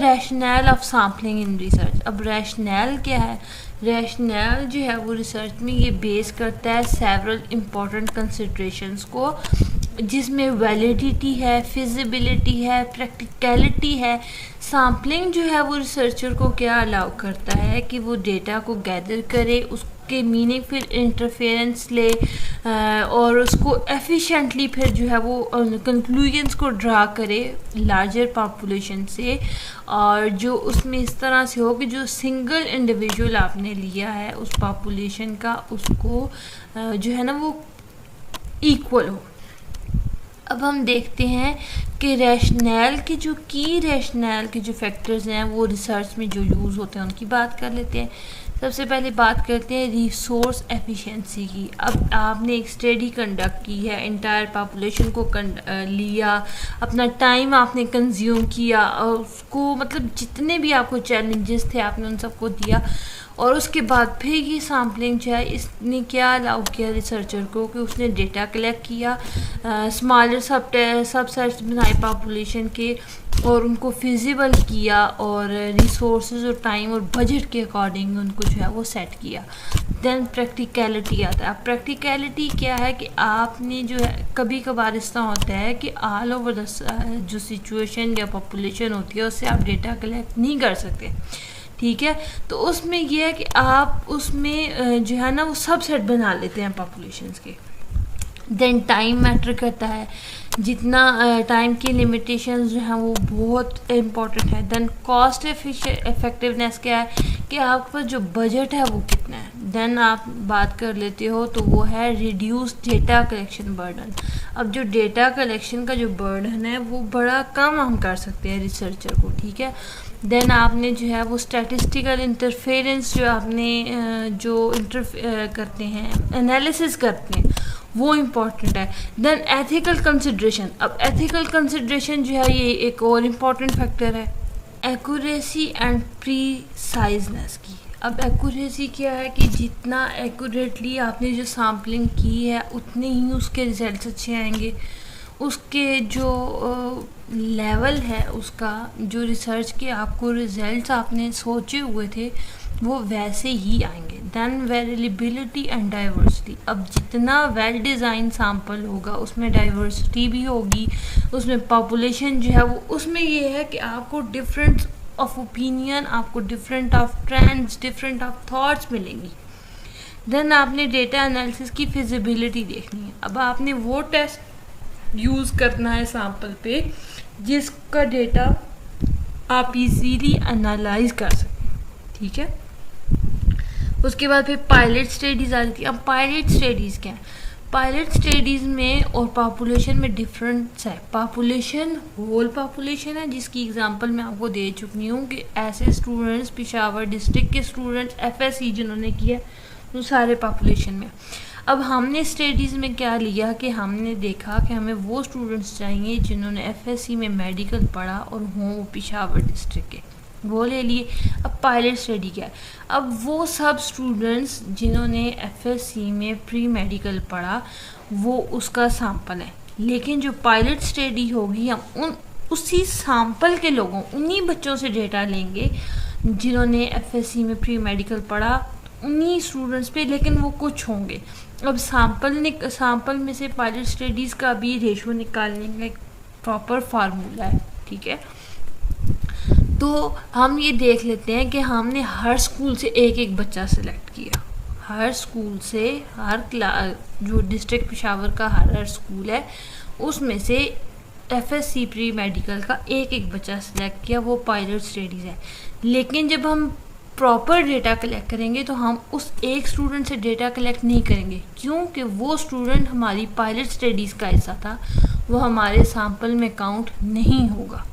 Rational of sampling in research. अब rational क्या है? रैशनल जो है वो रिसर्च में ये बेस करता है सेवरल इम्पोर्टेंट कंसिडरेशंस को, जिसमें वैलिडिटी है, फिजिबिलिटी है, प्रैक्टिकलिटी है। सैम्पलिंग जो है वो रिसर्चर को क्या अलाउ करता है कि वो डेटा को गैदर करे, उसके मीनिंगफुल इंटरफेरेंस ले और उसको एफिशिएंटली फिर जो है वो कंक्लूजन्स को ड्रा करे लार्जर पॉपुलेशन से, और जो उसमें इस तरह से हो कि जो सिंगल इंडिविजुअल आपने लिया है उस पॉपुलेशन का, उसको जो है ना वो इक्वल हो। अब हम देखते हैं कि रैशनल के जो की रैशनल के जो फैक्टर्स हैं वो रिसर्च में जो यूज़ होते हैं उनकी बात कर लेते हैं। सबसे पहले बात करते हैं रिसोर्स एफिशिएंसी की। अब आपने एक स्टडी कंडक्ट की है, इंटायर पॉपुलेशन को लिया, अपना टाइम आपने कंज्यूम किया और उसको मतलब जितने भी आपको चैलेंजेस थे आपने उन सबको दिया, और उसके बाद फिर ये सैम्पलिंग जो है इसने क्या अलाउ किया रिसर्चर को कि उसने डेटा कलेक्ट किया, स्मॉलर सबसेट्स बनाए पॉपुलेशन के और उनको फिजिबल किया और रिसोर्सेज और टाइम और बजट के अकॉर्डिंग उनको जो है वो सेट किया। देन प्रैक्टिकलिटी आता है। प्रैक्टिकलिटी क्या है कि आपने जो है कभी कभार इस तरह होता है कि ऑल ओवर द जो सिचुएशन या पॉपुलेशन होती है उससे आप डेटा कलेक्ट नहीं कर सकते, ठीक है। तो उसमें यह है कि आप उसमें जो है ना वो सबसेट बना लेते हैं पॉपुलेशंस के। देन टाइम मैटर करता है, जितना टाइम की लिमिटेशंस जो हैं वो बहुत इम्पॉर्टेंट है। देन कॉस्ट इफेक्टिवनेस क्या है कि आपके पास जो बजट है वो कितना है। देन आप बात कर लेते हो तो वो है रिड्यूस डेटा कलेक्शन बर्डन। अब जो डेटा कलेक्शन का जो बर्डन है वो बड़ा कम हम कर सकते हैं रिसर्चर को, ठीक है। देन आपने जो है वो स्टैटिस्टिकल इंटरफेरेंस जो आपने जो करते हैं, एनालिसिस करते हैं, वो इम्पॉर्टेंट है। Then ethical consideration. अब एथिकल कंसिड्रेशन जो है ये एक और इम्पॉर्टेंट फैक्टर है, एक्यूरेसी एंड प्रीसाइजनेस की। अब एक्यूरेसी क्या है कि जितना एक्यूरेटली आपने जो सैम्पलिंग की है उतने ही उसके रिजल्ट्स अच्छे आएंगे, उसके जो लेवल है उसका जो रिसर्च के आपको रिजल्ट्स आपने सोचे हुए थे वो वैसे ही आएंगे। Then variability and diversity. अब जितना वेल डिज़ाइन सैम्पल होगा उसमें डाइवर्सिटी भी होगी, उसमें पॉपुलेशन जो है वो उसमें ये है कि आपको डिफरेंट ऑफ ओपिनियन, आपको different of trends, different of thoughts मिलेंगी। देन आपने डेटा एनालिसिस की फिजिबिलिटी देखनी है। अब आपने वो टेस्ट यूज़ करना है सैम्पल पे जिसका डेटा आप इजीली एनालाइज कर सकें, ठीक है। उसके बाद फिर पायलट स्टडीज़ आ जाती है। अब पायलट स्टडीज़ क्या है? पायलट स्टडीज़ में और पॉपुलेशन में डिफरेंस है। पॉपुलेशन होल पॉपुलेशन है, जिसकी एग्जांपल मैं आपको दे चुकी हूँ कि ऐसे स्टूडेंट्स पेशावर डिस्ट्रिक्ट के स्टूडेंट्स एफएससी जिन्होंने किया वो सारे पॉपुलेशन में। अब हमने स्टडीज़ में क्या लिया कि हमने देखा कि हमें वो स्टूडेंट्स चाहिए जिन्होंने एफएससी में मेडिकल पढ़ा और हों वो पेशावर डिस्ट्रिक्ट के, वो ले लिए। अब पायलट स्टडी क्या है? अब वो सब स्टूडेंट्स जिन्होंने एफएससी में प्री मेडिकल पढ़ा वो उसका सैंपल है, लेकिन जो पायलट स्टडी होगी हम उसी सैंपल के लोगों, उन्हीं बच्चों से डेटा लेंगे जिन्होंने एफएससी में प्री मेडिकल पढ़ा, उन्हीं स्टूडेंट्स पे, लेकिन वो कुछ होंगे। अब सैंपल में से पायलट स्टडीज़ का भी रेशो निकालने का एक प्रॉपर फार्मूला है, ठीक है। तो हम ये देख लेते हैं कि हमने हर स्कूल से एक एक बच्चा सेलेक्ट किया, हर स्कूल से, हर क्लास जो डिस्ट्रिक्ट पेशावर का हर स्कूल है उसमें से एफएससी प्री मेडिकल का एक एक बच्चा सेलेक्ट किया, वो पायलट स्टडीज़ है। लेकिन जब हम प्रॉपर डेटा कलेक्ट करेंगे तो हम उस एक स्टूडेंट से डेटा कलेक्ट नहीं करेंगे, क्योंकि वो स्टूडेंट हमारी पायलट स्टडीज़ का हिस्सा था, वो हमारे सैंपल में काउंट नहीं होगा।